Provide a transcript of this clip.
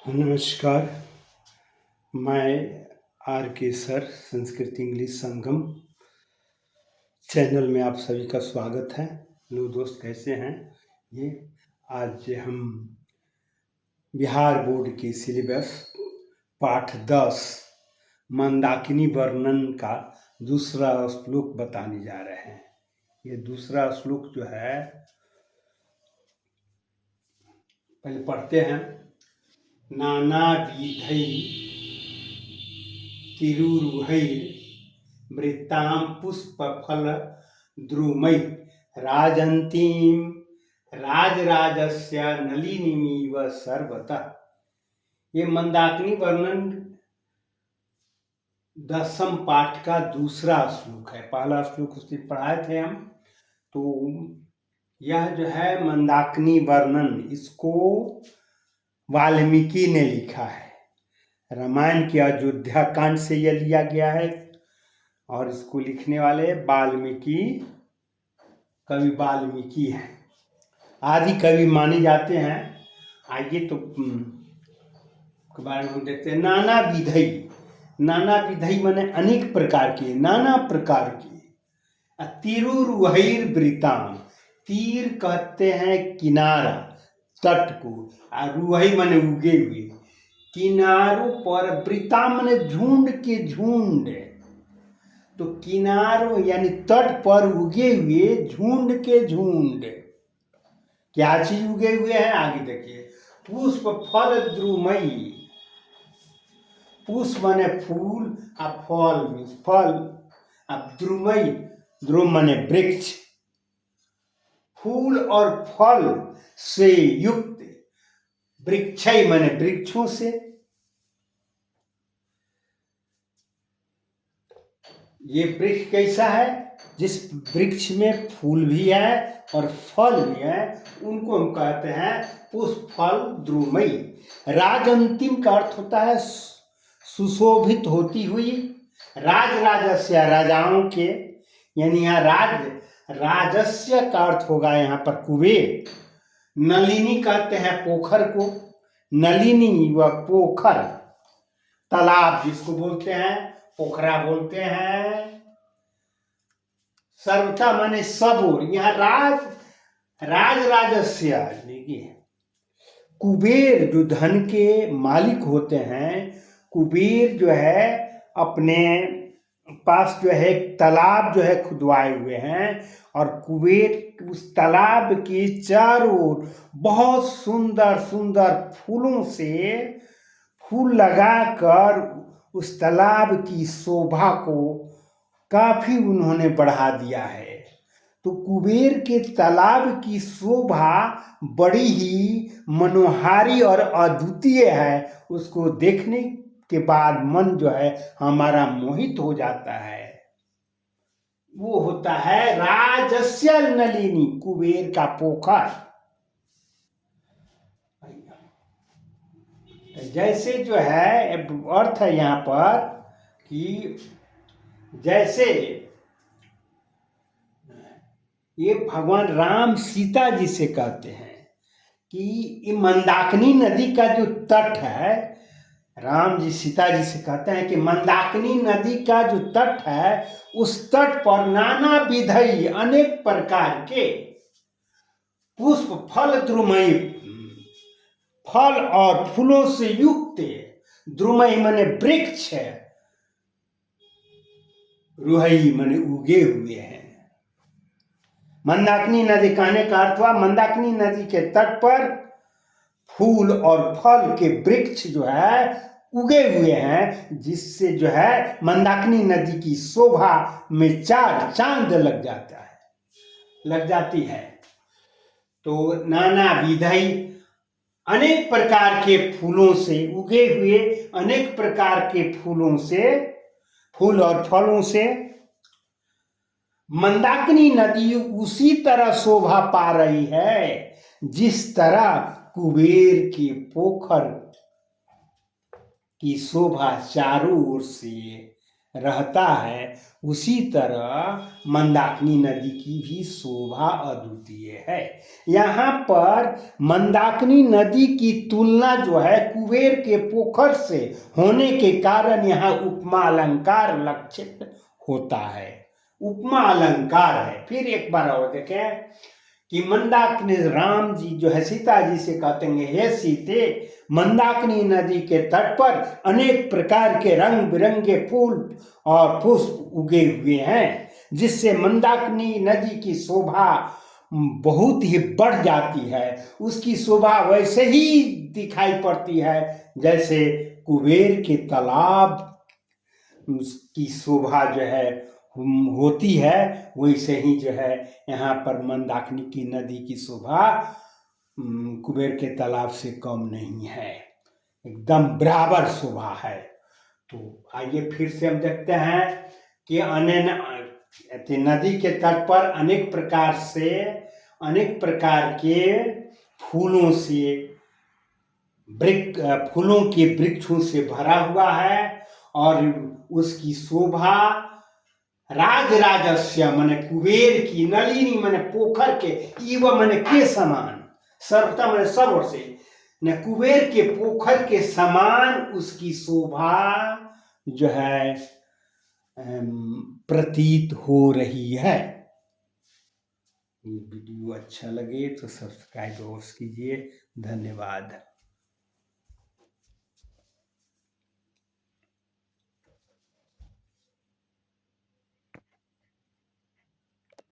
नमस्कार, मैं आर के सर संस्कृत इंग्लिश संगम चैनल में आप सभी का स्वागत है। लोग दोस्त कैसे हैं? ये आज हम बिहार बोर्ड के सिलेबस पाठ 10 मंदाकिनी वर्णन का दूसरा श्लोक बताने जा रहे हैं। ये दूसरा श्लोक जो है पहले पढ़ते हैं। नानाविधै तिरुरुहैर्मृतां पुष्पफलद्रुमैः राजन्तीं राजराजस्य नलिनीमिव सर्वतः। ये मंदाकिनी वर्णन 10वीं पाठ का दूसरा श्लोक है। पहला श्लोक उस दिन पढ़ाए थे हम। तो यह जो है मंदाकिनी वर्णन, इसको वाल्मीकि ने लिखा है। रामायण के अयोध्या कांड से यह लिया गया है और इसको लिखने वाले वाल्मीकि, कवि वाल्मीकि हैं। आदि कवि माने जाते हैं। आइए तो के बारे में हम देखते हैं। नाना विधई, नाना विधई माने अनेक प्रकार के, नाना प्रकार के। तिरुरुहैर्वृतां, तीर कहते हैं किनारा, तट को, और रुहई माने उगे हुए, किनारों पर, वृता माने झुंड के झुंड, तो किनारों यानी तट पर उगे हुए झुंड के झुंड। क्या चीज उगे हुए हैं आगे देखिए। पुष्प फल द्रुमई, पुष्प माने फूल, और फल फल, अब द्रुमई, द्रुम माने वृक्ष, फूल और फल से युक्त, वृक्षय माने वृक्षों से। ये वृक्ष कैसा है? जिस वृक्ष में फूल भी है और फल भी है, उनको हम कहते हैं पुष्प फल द्रुमई। राजंतिम का अर्थ होता है सुशोभित होती हुई। राजराजस्य, राजाओं के, यानी यहाँ राजस्य का अर्थ होगा यहाँ पर कुबेर। नलिनी कहते हैं पोखर को, नलिनी व पोखर, तालाब जिसको बोलते हैं, पोखरा बोलते हैं। सर्वथा माने सब ओर, यहाँ राजराजस्य, देखिए कुबेर जो धन के मालिक होते हैं, कुबेर जो है अपने पास जो है तालाब जो है खुदवाए हुए हैं, और कुबेर उस तालाब के चारों ओर बहुत सुंदर सुंदर फूलों से, फूल लगाकर उस तालाब की शोभा को काफी उन्होंने बढ़ा दिया है। तो कुबेर के तालाब की शोभा बड़ी ही मनोहारी और अद्वितीय है। उसको देखने के बाद मन जो है हमारा मोहित हो जाता है। वो होता है राजस्य नलिनी, कुबेर का पोखर। जैसे जो है अर्थ है यहाँ पर कि जैसे ये भगवान राम सीता जी से कहते हैं कि मंदाकिनी नदी का जो तट है, राम जी सीता जी से कहते हैं कि मंदाकिनी नदी का जो तट है, उस तट पर नाना विधई, अनेक प्रकार के पुष्प फल द्रुमई, फल और फूलों से युक्त, द्रुमई माने वृक्ष, रुहई माने उगे हुए हैं। मंदाकिनी नदी कहने का अर्थ हुआ मंदाकिनी नदी के तट पर फूल और फल के वृक्ष जो है उगे हुए हैं, जिससे जो है मंदाकिनी नदी की शोभा में चार चांद लग जाता है, लग जाती है। तो नाना विधई, अनेक प्रकार के फूलों से उगे हुए, अनेक प्रकार के फूलों से, फूल और फलों से मंदाकिनी नदी उसी तरह शोभा पा रही है जिस तरह कुबेर के पोखर की शोभा चारों ओर से रहता है, उसी तरह मंदाकिनी नदी की भी शोभा अद्वितीय है। यहाँ पर मंदाकिनी नदी की तुलना जो है कुबेर के पोखर से होने के कारण यहाँ उपमा अलंकार लक्षित होता है। उपमा अलंकार है। फिर एक बार और देखें कि मंदाकिनी, राम जी जो है सीता जी से कहते हैं, हे सीते, मंदाकिनी नदी के तट पर अनेक प्रकार के रंग बिरंगे फूल और पुष्प उगे हुए हैं, जिससे मंदाकिनी नदी की शोभा बहुत ही बढ़ जाती है। उसकी शोभा वैसे ही दिखाई पड़ती है जैसे कुबेर के तालाब की शोभा जो है होती है, वैसे ही जो है यहाँ पर मंदाकिनी की नदी की शोभा कुबेर के तालाब से कम नहीं है, एकदम बराबर शोभा है। तो आइए फिर से हम देखते हैं कि नदी के तट पर अनेक प्रकार के फूलों के वृक्षों से भरा हुआ है, और उसकी शोभा राजराजस्य माने कुबेर की, नलिनी माने पोखर के, इव माने के समान, सर्वता माने सब ओर से, न कुबेर के पोखर के समान उसकी शोभा जो है प्रतीत हो रही है। ये वीडियो अच्छा लगे तो सब्सक्राइब अवश्य कीजिए। धन्यवाद।